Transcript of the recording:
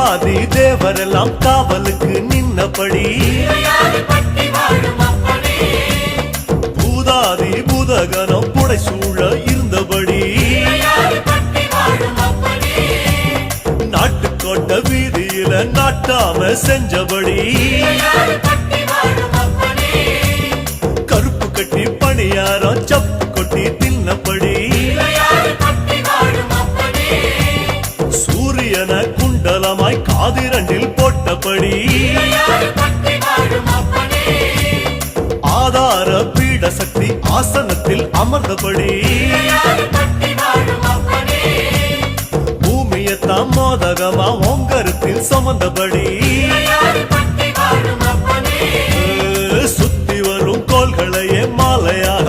தேவாதி தேவரெல்லாம் காவலுக்கு நின்னபடி பூதாதி பூதகனம் புடைசூழ இருந்தபடி நாட்டுக்கோட்ட வீதியில நாட்டாம செஞ்சபடி கருப்பு கட்டி பணியாரம் சப்பு கொட்டி தின்னபடி சூரியன குண்டலமாய் காதிரண்டில் போட்டபடி ஆதார பீட சக்தி ஆசனத்தில் அமர்ந்தபடி பூமியத்தாம் மோதகமா ஓங்கருத்தில் சுமந்தபடி சுத்தி வரும் கோள்களையே மாலையாக